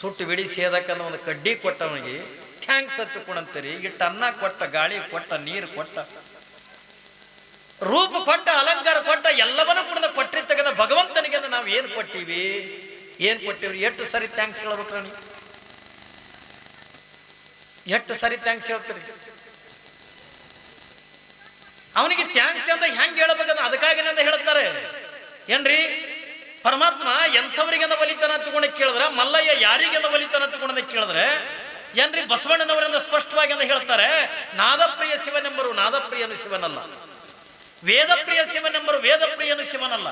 [SPEAKER 1] ಸುಟ್ಟು ಬಿಡಿಸಿದಕ್ಕಂದ ಒಂದು ಕಡ್ಡಿ ಕೊಟ್ಟವನಿಗೆ ಥ್ಯಾಂಕ್ಸ್ ಹತ್ತಕೊಂಡಂತೀರಿ. ಇಟ್ಟು ಅನ್ನ ಕೊಟ್ಟ, ಗಾಳಿ ಕೊಟ್ಟ, ನೀರು ಕೊಟ್ಟ, ರೂಪ ಕೊಟ್ಟ, ಅಲಂಕಾರ ಕೊಟ್ಟ, ಎಲ್ಲವನ್ನೂ ಕೂಡ ಕೊಟ್ಟಿ ತೆಗೆದ ಭಗವಂತನಿಗೆ ನಾವು ಏನ್ ಕೊಟ್ಟಿವಿ? ಎಷ್ಟು ಸರಿ ಥ್ಯಾಂಕ್ಸ್ ಹೇಳ್ಬೇಕ್ರ ನೀವು? ಎಷ್ಟು ಸರಿ ಥ್ಯಾಂಕ್ಸ್ ಹೇಳ್ತೀರಿ? ಅವನಿಗೆ ಥ್ಯಾಂಕ್ಸ್ ಅಂತ ಹೆಂಗ್ ಹೇಳ್ಬೇಕಂತ ಅದಕ್ಕಾಗಿನಿಂದ ಹೇಳ್ತಾರೆ. ಏನ್ರಿ ಪರಮಾತ್ಮ ಎಂಥವ್ರಿಗೆಂದ ಬಲಿತಾನ ತಗೊಂಡ ಕೇಳಿದ್ರ, ಮಲ್ಲಯ್ಯ ಯಾರಿಗೆಂದ ಬಲಿತಾನ ತಗೊಂಡ ಕೇಳಿದ್ರೆ ಏನ್ರಿ ಬಸವಣ್ಣನವರಿಂದ ಸ್ಪಷ್ಟವಾಗಿ ಅಂತ ಹೇಳ್ತಾರೆ, ನಾದಪ್ರಿಯ ಶಿವನೆಂಬರು ನಾದಪ್ರಿಯನು ಶಿವನಲ್ಲ, ವೇದಪ್ರಿಯ ಶಿವನೆಂಬರು ವೇದಪ್ರಿಯನು ಶಿವನಲ್ಲ.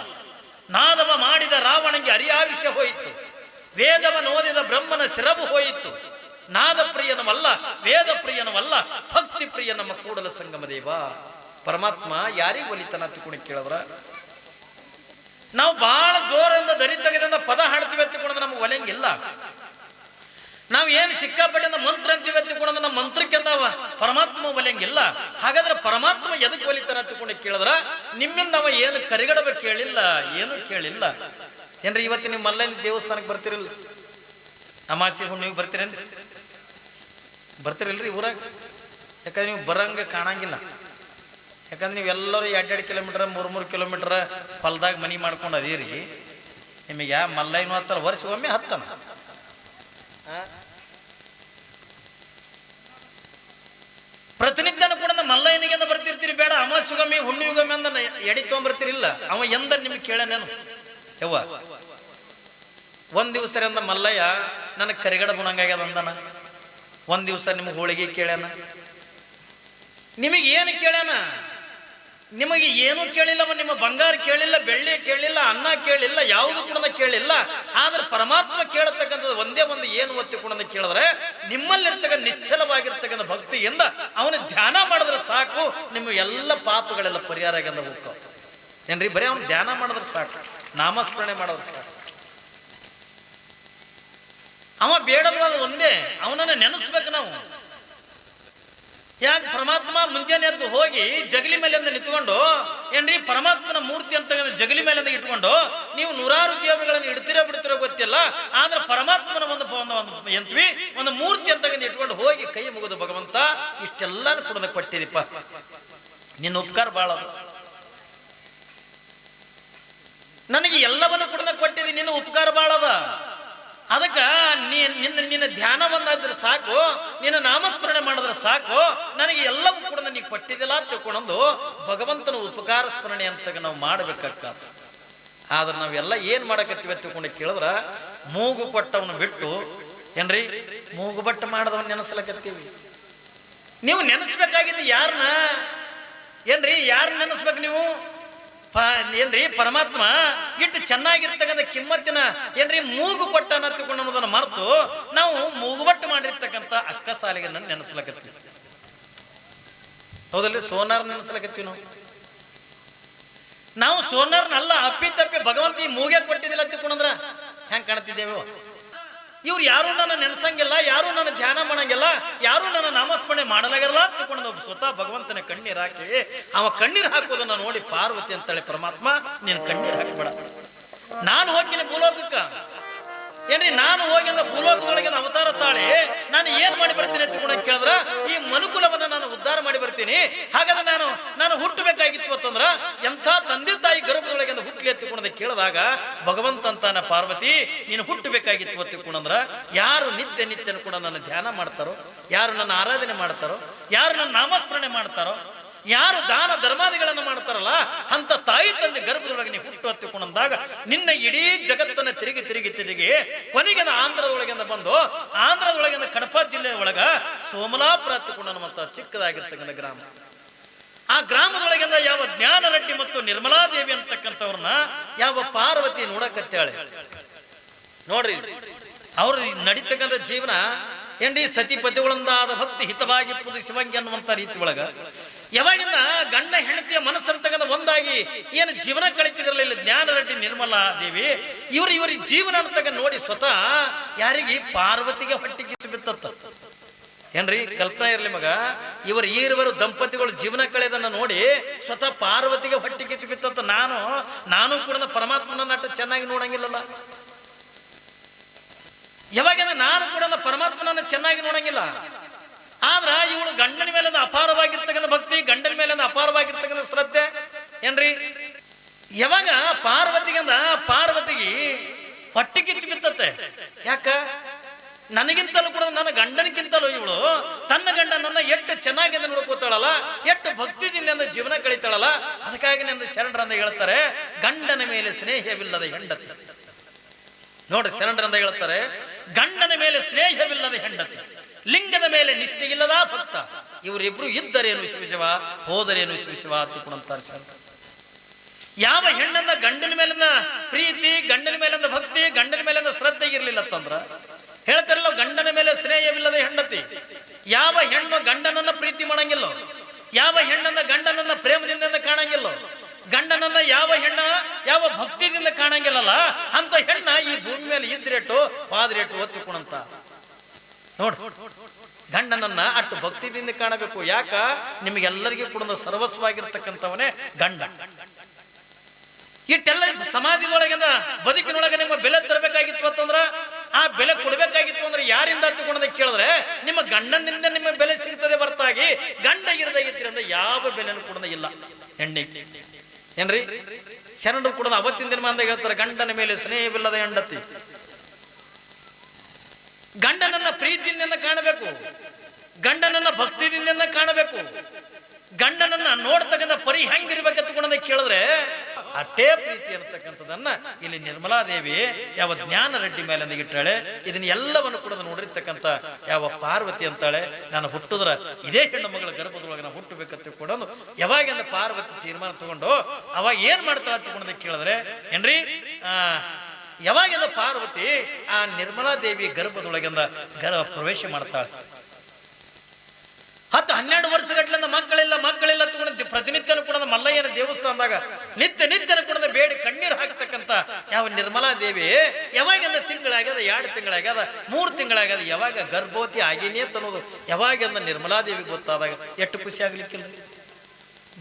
[SPEAKER 1] ನಾದವ ಮಾಡಿದ ರಾವಣನಿಗೆ ಅರಿಯಾವಿಷ ಹೋಯಿತು, ವೇದವನ್ನು ಓದಿದ ಬ್ರಹ್ಮನ ಶಿರಬು ಹೋಯಿತು. ನಾದಪ್ರಿಯನವಲ್ಲ, ವೇದಪ್ರಿಯನವಲ್ಲ, ಭಕ್ತಿ ಪ್ರಿಯ ನಮ್ಮ ಕೂಡಲ ಸಂಗಮ ದೇವ. ಪರಮಾತ್ಮ ಯಾರಿಗೆ ಒಲಿತನ ತಿಳ್ಕೊಂಡು ಕೇಳಿದ್ರ, ನಾವು ಬಹಳ ಜೋರಿಂದ ದರಿ ತೆಗೆದಿಂದ ಪದ ಹಾಡ್ತೀವಿ ಎತ್ತಿಕೊಂಡ್ರೆ ನಮ್ಗೆ ಒಲೆಂಗಿಲ್ಲ. ನಾವು ಏನು ಸಿಕ್ಕಾಪಟ್ಟೆಂದ ಮಂತ್ರ ಅಂತೀವಿ ಎತ್ತಿಕೊಂಡ್ರೆ ನಮ್ಮ ಮಂತ್ರಕ್ಕೆ ಪರಮಾತ್ಮ ಒಲೆಂಗಿಲ್ಲ. ಹಾಗಾದ್ರೆ ಪರಮಾತ್ಮ ಎದಕ್ಕೆ ಒಲಿತಾನ ತಿಳ್ಕೊಂಡು ಕೇಳಿದ್ರ, ನಿಮ್ಮಿಂದ ಅವ ಏನು ಕರಿಗಡಬೇಕು ಕೇಳಿಲ್ಲ, ಏನು ಕೇಳಿಲ್ಲ. ಏನ್ರಿ ಇವತ್ತು ನೀವು ಮಲ್ಲಯ್ಯನ ದೇವಸ್ಥಾನಕ್ಕೆ ಬರ್ತಿರಲ್ಲ, ಅಮಾಸೆ ಹುಣ್ಣಿಗೆ ಬರ್ತೀರೇನ್ರಿ? ಬರ್ತಿರಲ್ರಿ ಊರಾಗ? ಯಾಕಂದ್ರೆ ನೀವು ಬರಂಗ ಕಾಣಂಗಿಲ್ಲ. ಯಾಕಂದ್ರೆ ನೀವೆಲ್ಲರೂ 2-2 ಕಿಲೋಮೀಟರ್ 3-3 ಕಿಲೋಮೀಟರ್ ಹೊಲ್ದಾಗ ಮನಿ ಮಾಡ್ಕೊಂಡು ಅದೀರಿ. ನಿಮಗೆ ಯಾ ಮಲ್ಲಯ್ಯನೂ ಹತ್ತಾರ, ವರ್ಷಗೊಮ್ಮೆ ಹತ್ತನ. ಪ್ರತಿನಿತ್ಯನೂ ಕೂಡ ಮಲ್ಲಯ್ಯನಿಗೆ ಅಂತ ಬರ್ತಿರ್ತೀರಿ. ಬೇಡ ಅಮಾಸೆಗೊಮ್ಮೆ ಹುಣ್ಣಿಗೊಮ್ಮೆ ಅಂದ ಎಡಿ ತೊಗೊಂಬರ್ತೀರಿಲ್ಲ. ಅವ ಎಂದ ನಿಮ್ಗೆ ಕೇಳನೇನು? ಯವ್ವ ಒಂದ್ ದಿವಸ ಅಂದ ಮಲ್ಲಯ್ಯ ನನಗೆ ಕರಿಗಡ ಗುಣಂಗಾಗ್ಯದ ಅಂದನ. ಒಂದ್ ದಿವಸ ನಿಮ್ಗೆ ಹೋಳಿಗೆ ಕೇಳ್ಯಾನ. ನಿಮಗೆ ಏನು ಕೇಳ್ಯಾನ? ನಿಮಗೆ ಏನು ಕೇಳಿಲ್ಲವ. ನಿಮ್ಮ ಬಂಗಾರ ಕೇಳಿಲ್ಲ, ಬೆಳ್ಳಿ ಕೇಳಿಲ್ಲ, ಅನ್ನ ಕೇಳಿಲ್ಲ, ಯಾವುದು ಕೂಡ ಕೇಳಿಲ್ಲ. ಆದ್ರೆ ಪರಮಾತ್ಮ ಕೇಳತಕ್ಕಂಥದ್ದು ಒಂದೇ ಒಂದು ಏನು ಒತ್ತಿಕೊಂಡ ಕೇಳಿದ್ರೆ, ನಿಮ್ಮಲ್ಲಿರ್ತಕ್ಕಂಥ ನಿಶ್ಚಲವಾಗಿರ್ತಕ್ಕಂಥ ಭಕ್ತಿಯಿಂದ ಅವನ ಧ್ಯಾನ ಮಾಡಿದ್ರೆ ಸಾಕು, ನಿಮ್ಮ ಎಲ್ಲ ಪಾಪಗಳೆಲ್ಲ ಪರಿಹಾರ ಆಗ್ಯಂದ ಹೋಗ್ತಾವ. ಏನ್ರಿ ಬರೀ ಅವನು ಧ್ಯಾನ ಮಾಡಿದ್ರೆ ಸಾಕು, ನಾಮಸ್ಮರಣೆ ಮಾಡಿದ್ರೆ ಸಾಕು. ಅವ ಬೇಡದವಾದ ಒಂದೇ, ಅವನನ್ನ ನೆನೆಸ್ಬೇಕು ನಾವು. ಯಾಕೆ ಪರಮಾತ್ಮ ಮುಂಜಾನೆ ಎದ್ದು ಹೋಗಿ ಜಗಲಿ ಮೇಲಿಂದ ನಿಂತ್ಕೊಂಡು, ಏನ್ರಿ ಪರಮಾತ್ಮನ ಮೂರ್ತಿ ಅಂತ ಜಗಲಿ ಮೇಲಿಂದ ಇಟ್ಕೊಂಡು ನೀವು 100 ದೇವರುಗಳನ್ನು ಇಡ್ತಿರೋ ಬಿಡ್ತಿರೋ ಗೊತ್ತಿಲ್ಲ. ಆದ್ರೆ ಪರಮಾತ್ಮನ ಒಂದು ಮೂರ್ತಿ ಅಂತ ಇಟ್ಕೊಂಡು ಹೋಗಿ ಕೈ ಮುಗಿದು, ಭಗವಂತ ಇಷ್ಟೆಲ್ಲಾನು ಕೂಡ ಕೊಟ್ಟಿದಿಪ್ಪ, ನಿನ್ನ ಉಪಕಾರ ಬಾಳ. ನನಗೆ ಎಲ್ಲವನ್ನು ಕೂಡ ಕೊಟ್ಟಿದ್ದೀನಿ, ನಿನ್ನ ಉಪಕಾರ ಬಾಳದ. ಅದಕ್ಕೆ ನಿನ್ನ ಧ್ಯಾನ ಬಂದಾದ್ರೆ ಸಾಕು, ನಿನ್ನ ನಾಮಸ್ಮರಣೆ ಮಾಡಿದ್ರೆ ಸಾಕು, ನನಗೆ ಎಲ್ಲವೂ ಕೂಡ ನೀ ಕೊಟ್ಟಿದ್ದಿಲ್ಲ ಅಂತ ತಿಳ್ಕೊಂಡು ಭಗವಂತನ ಉಪಕಾರ ಸ್ಮರಣೆ ಅಂತ ನಾವು ಮಾಡಬೇಕಾಗ್ತದೆ. ಆದ್ರೆ ನಾವೆಲ್ಲ ಏನ್ ಮಾಡಕತ್ತೀವಿ ಅಂತ ತಿಳ್ಕೊಂಡು ಕೇಳಿದ್ರ, ಮೂಗು ಕೊಟ್ಟವನು ಬಿಟ್ಟು ಏನ್ರಿ ಮೂಗು ಬಟ್ಟ ಮಾಡದವನ್ ನೆನೆಸ್ಲಕತ್ತೀವಿ. ನೀವು ನೆನೆಸ್ಬೇಕಾಗಿದ್ದು ಯಾರನ್ನ? ಏನ್ರಿ ಯಾರು ನೆನೆಸ್ಬೇಕು ನೀವು? ಏನ್ರಿ ಪರಮಾತ್ಮ ಇಟ್ಟು ಚೆನ್ನಾಗಿರ್ತಕ್ಕಂಥ ಕಿಮ್ಮತ್ತಿನ ಏನ್ರಿ ಮೂಗು ಕೊಟ್ಟ ತಿಳ್ಕೊಂಡು ಅನ್ನೋದನ್ನ ಮರೆತು ನಾವು ಮೂಗುಬಟ್ಟು ಮಾಡಿರ್ತಕ್ಕಂಥ ಅಕ್ಕ ಸಾಲಿಗೆ ನೆನೆಸ್ಲಕತ್ತೀವಿ. ಹೌದಲ್ಲಿ? ಸೋನಾರ್ ನೆನೆಸ್ಲಕತ್ತೀವಿ ನಾವು ಸೋನಾರ್ನಲ್ಲ. ಅಪ್ಪಿ ತಪ್ಪಿ ಭಗವಂತ ಈ ಮೂಗೆ ಕೊಟ್ಟಿದ್ದಿಲ್ಲ ತಿಳ್ಕೊಂಡ್ರ ಹೆಂಗ್ ಕಾಣ್ತಿದ್ದೇವೆ? ಇವ್ರು ಯಾರು ನನ್ನ ನೆನೆಸಂಗಿಲ್ಲ, ಯಾರು ನನ್ನ ಧ್ಯಾನ ಮಾಡಂಗಿಲ್ಲ, ಯಾರು ನನ್ನ ನಾಮಸ್ಮರಣೆ ಮಾಡಲಾಗಿರಲ್ಲ ತಿಳ್ಕೊಂಡು ಸ್ವತಃ ಭಗವಂತನ ಕಣ್ಣೀರ್ ಹಾಕಿ ಅವ ಕಣ್ಣೀರ್ ಹಾಕೋದನ್ನ ನೋಡಿ ಪಾರ್ವತಿ ಅಂತಾಳೆ, ಪರಮಾತ್ಮ ನೀನು ಕಣ್ಣೀರ್ ಹಾಕಬೇಡ, ನಾನು ಹೋಗ್ತೀನಿ ಭೂಲೋಕಕ್ಕ. ಏನ್ರಿ ನಾನು ಹೋಗಿ ಭೂಲೋಕದೊಳಗೆ ಅವತಾರ ತಾಳಿ ನಾನು ಏನ್ ಮಾಡಿ ಬರ್ತೀನಿ ಅಂತ ಕೇಳಿದ್ರ, ಈ ಮನುಕುಲವನ್ನ ನಾನು ಉದ್ಧಾರ ಮಾಡಿ ಬರ್ತೀನಿ. ಹಾಗಾದ್ರೆ ನಾನು ಹುಟ್ಟಬೇಕಾಗಿತ್ತು ಅಂತಂದ್ರ ಎಂಥ ತಂದೆ ತಾಯಿ ಗರ್ಭದೊಳಗೆ ಹುಟ್ಟಲಿ ಎತ್ತಿಕೊಂಡ ಕೇಳಿದಾಗ ಭಗವಂತ ಅಂತಾನ, ಪಾರ್ವತಿ ನೀನು ಹುಟ್ಟಬೇಕಾಗಿತ್ತು ಎತ್ತಿಕೊಂಡ್ರ ಯಾರು ನಿತ್ಯ ಕೂಡ ನನ್ನ ಧ್ಯಾನ ಮಾಡ್ತಾರೋ, ಯಾರು ನನ್ನ ಆರಾಧನೆ ಮಾಡ್ತಾರೋ, ಯಾರು ನನ್ನ ನಾಮಸ್ಮರಣೆ ಮಾಡ್ತಾರೋ, ಯಾರು ದಾನ ಧರ್ಮಾದಿಗಳನ್ನು ಮಾಡ್ತಾರಲ್ಲ ಅಂತ ತಾಯಿ ತಂದೆ ಗರ್ಭದೊಳಗೆ ನೀವು ಹುಟ್ಟು ಹತ್ತಿಕೊಂಡಂದಾಗ ನಿನ್ನ ಇಡೀ ಜಗತ್ತನ್ನ ತಿರುಗಿ ಕೊನೆಗೆ ಆಂಧ್ರದೊಳಗಿಂದ ಬಂದು ಆಂಧ್ರದೊಳಗಿಂದ ಕಡಪ ಜಿಲ್ಲೆಯ ಒಳಗ ಸೋಮಲಾಪುರ ಹತ್ತಿಕೊಂಡ ಚಿಕ್ಕದಾಗಿರ್ತಕ್ಕಂಥ ಗ್ರಾಮ. ಆ ಗ್ರಾಮದೊಳಗಿಂದ ಯಾವ ಜ್ಞಾನರೆಡ್ಡಿ ಮತ್ತು ನಿರ್ಮಲಾದೇವಿ ಅಂತಕ್ಕಂಥವ್ರನ್ನ ಯಾವ ಪಾರ್ವತಿ ನೋಡಕತ್ತಾಳೆ. ನೋಡ್ರಿ ಅವ್ರು ನಡೀತಕ್ಕಂಥ ಜೀವನ ಏನ್ರಿ ಸತಿಪತಿಗಳೊಂದಾದ ಭಕ್ತಿ ಹಿತವಾಗಿಪ್ಪುದು ಶಿವಂಗಿ ಅನ್ನುವಂಥ ರೀತಿ ಒಳಗ ಯಾವಾಗಿಂದ ಗಂಡ ಹೆಂಡತಿಯ ಮನಸ್ಸಂತಕ್ಕಂಥ ಒಂದಾಗಿ ಏನು ಜೀವನ ಕಳಿತಿದ್ರಲ್ಲ ಜ್ಞಾನರೆಡ್ಡಿ ನಿರ್ಮಲಾ ದೇವಿ, ಇವ್ರ ಜೀವನ ಅಂತಕ್ಕ ನೋಡಿ ಸ್ವತಃ ಯಾರಿಗೆ ಪಾರ್ವತಿಗೆ ಹೊಟ್ಟೆ ಕಿಚ್ಚು ಬಿತ್ತತ್ತ. ಏನ್ರಿ ಕಲ್ಪನಾ ಇರ್ಲಿ ಮಗ, ಈರುವರು ದಂಪತಿಗಳು ಜೀವನ ಕಳೆದನ್ನ ನೋಡಿ ಸ್ವತಃ ಪಾರ್ವತಿಗೆ ಹೊಟ್ಟೆ ಕಿಚ್ಚು ಬಿತ್ತತ್ತ. ನಾನು ಕೂಡ ಪರಮಾತ್ಮನ ನಟ ಚೆನ್ನಾಗಿ ನೋಡಂಗಿಲ್ಲಲ್ಲ. ಯಾವಾಗ ನಾನು ಕೂಡ ಪರಮಾತ್ಮನನ್ನ ಚೆನ್ನಾಗಿ ನೋಡಂಗಿಲ್ಲ. ಆದ್ರ ಇವಳು ಗಂಡನ ಮೇಲೆ ಅಪಾರವಾಗಿರ್ತಕ್ಕಂಥ ಭಕ್ತಿ, ಗಂಡನ ಮೇಲೆ ಅಪಾರವಾಗಿರ್ತಕ್ಕಂಥ ಶ್ರದ್ಧೆ ಏನ್ರಿ. ಯಾವಾಗ ಪಾರ್ವತಿಗೆ ಹೊಟ್ಟೆ ಕಿಚ್ಚು ಬಿತ್ತತ್ತೆ. ಯಾಕ? ನನಗಿಂತಲೂ ಕೂಡ ನನ್ನ ಗಂಡನಿಗಿಂತಲೂ ಇವಳು ತನ್ನ ಗಂಡನನ್ನ ಎಷ್ಟು ಚೆನ್ನಾಗಿ ನೋಡ್ಕೋತಾಳಲ್ಲ, ಎಷ್ಟು ಭಕ್ತಿದಿಂದ ಜೀವನ ಕಳೀತಾಳಲ್ಲ. ಅದಕ್ಕಾಗಿ ನನ್ನ ಶರಣರಂದ ಹೇಳ್ತಾರೆ, ಗಂಡನ ಮೇಲೆ ಸ್ನೇಹವಿಲ್ಲದ ಹೆಂಡತಿ. ನೋಡ್ರಿ ಶರಣರಂದ ಹೇಳ್ತಾರೆ, ಗಂಡನ ಮೇಲೆ ಸ್ನೇಹವಿಲ್ಲದ ಹೆಂಡತಿ, ಲಿಂಗದ ಮೇಲೆ ನಿಷ್ಠೆ ಇಲ್ಲದ ಭಕ್ತ, ಇವರಿಬ್ರು ಇದ್ದರೇನು ವಿಶ್ವ ಹೋದರೇನು ವಿಶ್ವ ಹತ್ತಿಕೊಂಡಂತಾರೆ ಶರಣ. ಯಾವ ಹೆಣ್ಣನ್ನ ಗಂಡನ ಮೇಲಿನ ಪ್ರೀತಿ, ಗಂಡನ ಮೇಲಿಂದ ಭಕ್ತಿ, ಗಂಡನ ಮೇಲಿಂದ ಶ್ರದ್ಧೆ ಇರ್ಲಿಲ್ಲ ಅಂತಂದ್ರ ಹೇಳ್ತಾರಲ್ಲ ಗಂಡನ ಮೇಲೆ ಸ್ನೇಹವಿಲ್ಲದ ಹೆಂಡತಿ. ಯಾವ ಹೆಣ್ಣು ಗಂಡನನ್ನ ಪ್ರೀತಿ ಮಾಡಂಗಿಲ್ಲೋ, ಯಾವ ಹೆಣ್ಣನ್ನ ಗಂಡನನ್ನ ಪ್ರೇಮದಿಂದ ಕಾಣಂಗಿಲ್ಲೋ, ಗಂಡನನ್ನ ಯಾವ ಭಕ್ತಿದಿಂದ ಕಾಣಂಗಿಲ್ಲಲ್ಲ ಅಂತ ಹೆಣ್ಣ ಈ ಭೂಮಿ ಮೇಲೆ ಇದ್ರೇಟು ಪಾದ್ರೇಟು ಒತ್ತಿಕೊಂಡಂತ. ನೋಡ್, ಗಂಡನನ್ನ ಅಟ್ಟು ಭಕ್ತಿದಿಂದ ಕಾಣಬೇಕು. ಯಾಕ? ನಿಮಗೆಲ್ಲರಿಗೂ ಕೂಡ ಸರ್ವಸ್ವಾಗಿರ್ತಕ್ಕಂಥವನೇ ಗಂಡ. ಇಟ್ಟೆಲ್ಲ ಸಮಾಜದೊಳಗಿಂದ ಬದುಕಿನೊಳಗೆ ನಿಮ್ಮ ಬೆಲೆ ತರಬೇಕಾಗಿತ್ತು ಅಂತಂದ್ರ, ಆ ಬೆಲೆ ಕೊಡ್ಬೇಕಾಗಿತ್ತು ಅಂದ್ರೆ ಯಾರಿಂದ ಹತ್ತಿಕೊಂಡದ ಕೇಳಿದ್ರೆ ನಿಮ್ಮ ಗಂಡನಿಂದ ನಿಮ್ಮ ಬೆಲೆ ಸಿಗ್ತದೆ ಹೊರತಾಗಿ ಗಂಡ ಇರದಾಗಿತ್ತಿರಂದ ಯಾವ ಬೆಲೆನೂ ಕೂಡ ಇಲ್ಲ ಹೆಣ್ಣಿಗೆ. ಏನ್ರಿ ಶರಣರು ಕೂಡ ಅವತ್ತಿನ ದಿನ ಅಂದ ಹೇಳ್ತಾರೆ, ಗಂಡನ ಮೇಲೆ ಸ್ನೇಹವಿಲ್ಲದ ಹೆಂಡತಿ. ಗಂಡನನ್ನ ಪ್ರೀತಿಯಿಂದ ಕಾಣಬೇಕು, ಗಂಡನನ್ನ ಭಕ್ತಿದಿಂದ ಕಾಣಬೇಕು. ಗಂಡನನ್ನ ನೋಡ್ತಕ್ಕಂಥ ಪರಿ ಹೆಂಗಿರ್ಬೇಕಂತ ಕೇಳಿದ್ರೆ ಅಷ್ಟೇ ಪ್ರೀತಿ ಅಂತಕ್ಕಂಥದನ್ನ ಇಲ್ಲಿ ನಿರ್ಮಲಾದೇವಿ ಯಾವ ಜ್ಞಾನರೆಡ್ಡಿ ಮೇಲೆ ಇಟ್ಟಾಳೆ. ಇದನ್ನ ಎಲ್ಲವನ್ನು ಕೂಡ ನೋಡಿರ್ತಕ್ಕಂಥ ಯಾವ ಪಾರ್ವತಿ ಅಂತಾಳೆ, ನಾನು ಹುಟ್ಟಿದ್ರ ಇದೇ ಹೆಣ್ಣು ಮಗಳ ಗರ್ಭದೊಳಗೆ ನಾವು ಹುಟ್ಟಬೇಕಂತ ಕೂಡ ಯಾವಾಗ ಪಾರ್ವತಿ ತೀರ್ಮಾನ ತಗೊಂಡು ಅವಾಗ ಏನ್ ಮಾಡ್ತಾಳ ತಗೊಂಡ ಕೇಳಿದ್ರೆ ಏನ್ರಿ, ಯಾವಾಗಿಂದ ಪಾರ್ವತಿ ಆ ನಿರ್ಮಲಾದೇವಿ ಗರ್ಭದೊಳಗಿಂದ ಪ್ರವೇಶ ಮಾಡ್ತಾಳೆ. 10-12 ವರ್ಷಗಟ್ಲಿಂದ ಮಕ್ಕಳಿಲ್ಲ ತಗೊಂಡು ಪ್ರತಿನಿತ್ಯನೂ ಕೂಡ ಮಲ್ಲಯ್ಯನ ದೇವಸ್ಥಾನದಾಗ ನಿತ್ಯನೂ ಕೂಡ ಬೇಡಿ ಕಣ್ಣೀರು ಹಾಕ್ತಕ್ಕಂಥ ಯಾವ ನಿರ್ಮಲಾದೇವಿ ಯಾವಾಗಿಂದ ತಿಂಗಳಾಗ್ಯದ, 2 ತಿಂಗಳಾಗ್ಯದ, 3 ತಿಂಗಳಾಗ್ಯದ, ಯಾವಾಗ ಗರ್ಭವತಿ ಆಗೇನಿ ಅಂತ ಅನ್ನೋದು ಯಾವಾಗಿಂದ ನಿರ್ಮಲಾದೇವಿ ಗೊತ್ತಾದಾಗ ಎಷ್ಟು ಖುಷಿ ಆಗ್ಲಿಕ್ಕಿಲ್ಲ.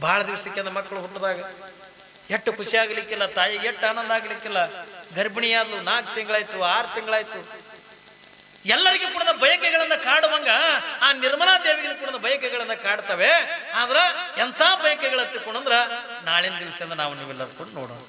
[SPEAKER 1] ಬಹಳ ದಿವಸಕ್ಕೆ ಮಕ್ಕಳು ಹುಟ್ಟಿದಾಗ ಎಷ್ಟು ಖುಷಿ ಆಗ್ಲಿಕ್ಕಿಲ್ಲ, ತಾಯಿಗೆ ಎಷ್ಟು ಆನಂದ ಆಗ್ಲಿಕ್ಕಿಲ್ಲ. ಗರ್ಭಿಣಿಯಾದ್ಲು 4 ತಿಂಗಳಾಯ್ತು, 6 ತಿಂಗಳಾಯ್ತು. ಎಲ್ಲರಿಗೂ ಕೂಡ ಬಯಕೆಗಳನ್ನ ಕಾಡುವಂಗ ಆ ನಿರ್ಮಲಾ ದೇವಿಗೂ ಕೂಡ ಬಯಕೆಗಳನ್ನ ಕಾಡ್ತವೆ. ಆದ್ರ ಎಂತ ಬಯಕೆಗಳು ಹತ್ತಿಕೊಂಡ್ರ ನಾಳಿನ ದಿವಸದಿಂದ ನಾವು ನೀವೆಲ್ಲರೂ ಕೂಡ ನೋಡೋಣ.